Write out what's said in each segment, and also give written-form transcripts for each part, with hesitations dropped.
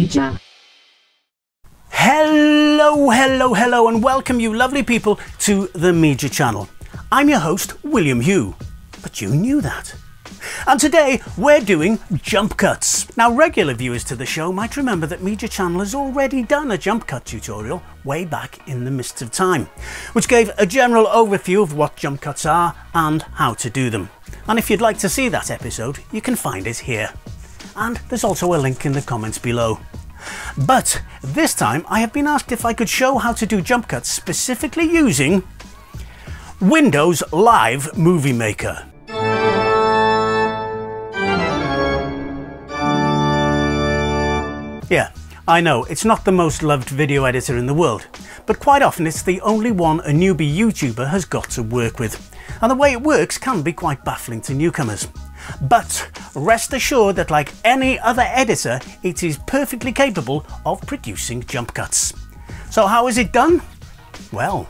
Media. Hello and welcome you lovely people to the Media channel. I'm your host William Hugh, but you knew that. And today we're doing jump cuts. Now regular viewers to the show might remember that Media channel has already done a jump cut tutorial way back in the mists of time, which gave a general overview of what jump cuts are and how to do them. And if you'd like to see that episode, you can find it here. And there's also a link in the comments below. But this time I have been asked if I could show how to do jump cuts specifically using Windows Live Movie Maker. Yeah, I know, it's not the most loved video editor in the world, but quite often it's the only one a newbie YouTuber has got to work with. And the way it works can be quite baffling to newcomers. But rest assured that like any other editor, it is perfectly capable of producing jump cuts. So how is it done? Well,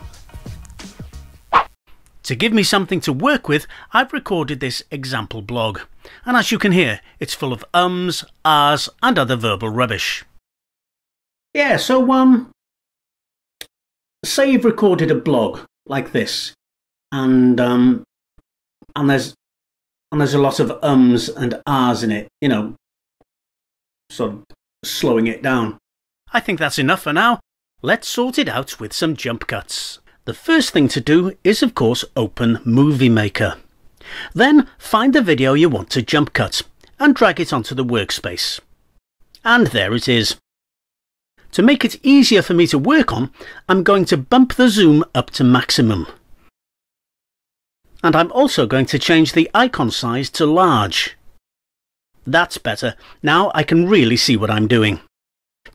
to give me something to work with, I've recorded this example blog. And as you can hear, it's full of ums, ahs and other verbal rubbish. Yeah, so say you've recorded a blog like this, and there's a lot of ums and ahs in it, you know, sort of slowing it down. I think that's enough for now. Let's sort it out with some jump cuts. The first thing to do is of course open Movie Maker. Then find the video you want to jump cut and drag it onto the workspace. And there it is. To make it easier for me to work on, I'm going to bump the zoom up to maximum. And I'm also going to change the icon size to large. That's better. Now I can really see what I'm doing.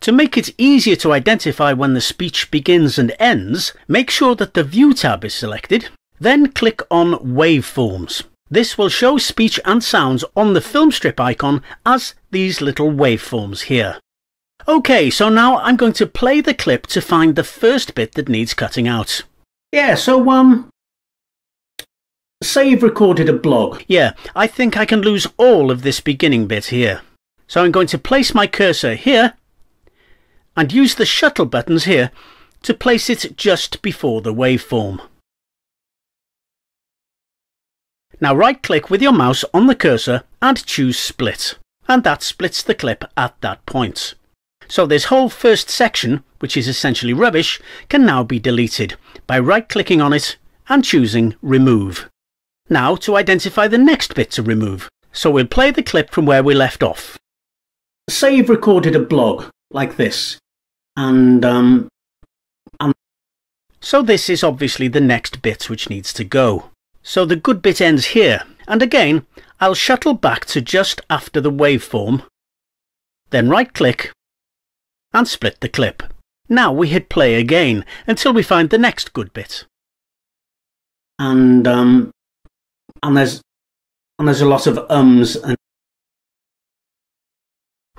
To make it easier to identify when the speech begins and ends, make sure that the View tab is selected. Then click on Waveforms. This will show speech and sounds on the film strip icon as these little waveforms here. Okay, so now I'm going to play the clip to find the first bit that needs cutting out. Yeah, so say you've recorded a blog. Yeah, I think I can lose all of this beginning bit here. So I'm going to place my cursor here and use the shuttle buttons here to place it just before the waveform. Now right-click with your mouse on the cursor and choose Split, and that splits the clip at that point. So this whole first section, which is essentially rubbish, can now be deleted by right-clicking on it and choosing Remove. Now to identify the next bit to remove, so we'll play the clip from where we left off. Say you've recorded a blog like this, and so this is obviously the next bit which needs to go. So the good bit ends here, and again I'll shuttle back to just after the waveform, then right-click and split the clip. Now we hit play again until we find the next good bit. And there's a lot of ums and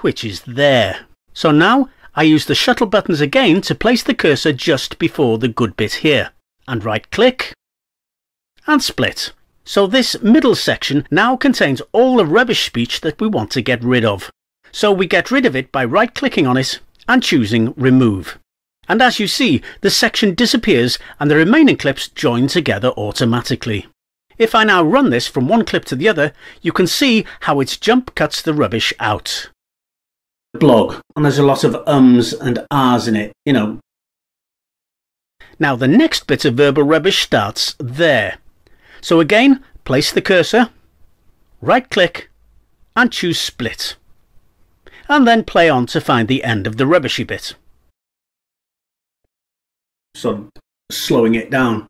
which is there. So now I use the shuttle buttons again to place the cursor just before the good bit here, and right-click and split. So this middle section now contains all the rubbish speech that we want to get rid of. So we get rid of it by right-clicking on it and choosing Remove. And as you see, the section disappears and the remaining clips join together automatically. If I now run this from one clip to the other, you can see how it jump cuts the rubbish out. Blog, and there's a lot of ums and ahs in it, you know. Now the next bit of verbal rubbish starts there. So again, place the cursor, right-click and choose Split. And then play on to find the end of the rubbishy bit. So slowing it down.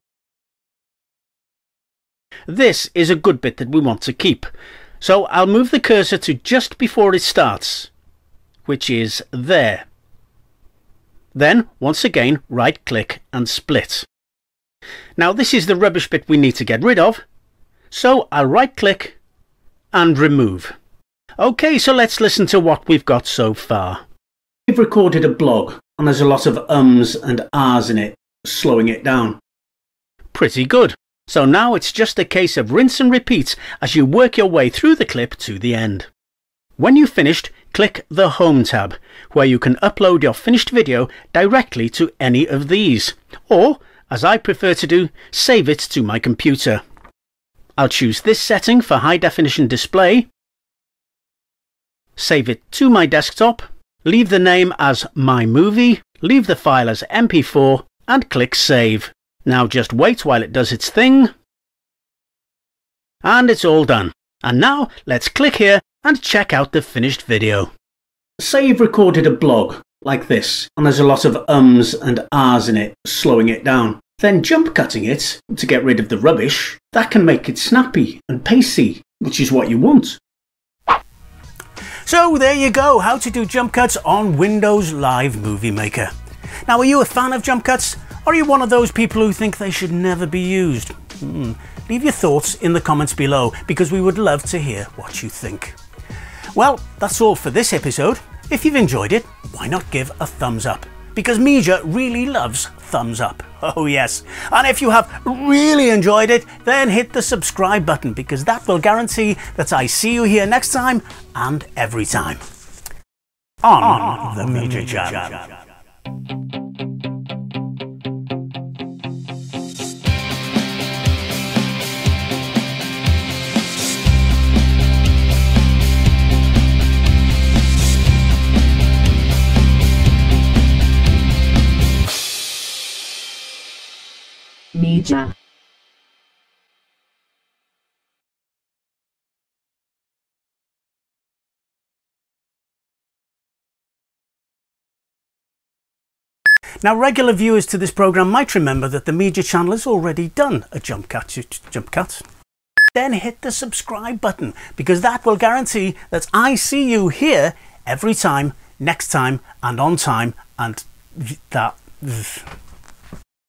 This is a good bit that we want to keep, so I'll move the cursor to just before it starts, which is there. Then once again right-click and split. Now this is the rubbish bit we need to get rid of, so I'll right-click and remove. Okay, so let's listen to what we've got so far. We've recorded a blog and there's a lot of ums and ahs in it, slowing it down. Pretty good. So now it's just a case of rinse and repeat as you work your way through the clip to the end. When you've finished, click the Home tab, where you can upload your finished video directly to any of these, or, as I prefer to do, save it to my computer. I'll choose this setting for high definition display, save it to my desktop, leave the name as My Movie, leave the file as MP4, and click Save. Now just wait while it does its thing. And it's all done. And now let's click here and check out the finished video. Say you've recorded a blog like this, and there's a lot of ums and ahs in it, slowing it down. Then jump cutting it to get rid of the rubbish. That can make it snappy and pacey, which is what you want. So there you go, how to do jump cuts on Windows Live Movie Maker. Now, are you a fan of jump cuts, or are you one of those people who think they should never be used? Leave your thoughts in the comments below, because we would love to hear what you think. Well, that's all for this episode. If you've enjoyed it, why not give a thumbs up? Because Media really loves thumbs up. Oh yes. And if you have really enjoyed it, then hit the subscribe button, because that will guarantee that I see you here next time and every time on the Media Channel. Media. Now, regular viewers to this programme might remember that the Media Channel has already done a jump cut. Then hit the subscribe button, because that will guarantee that I see you here every time, next time, and on time, and that...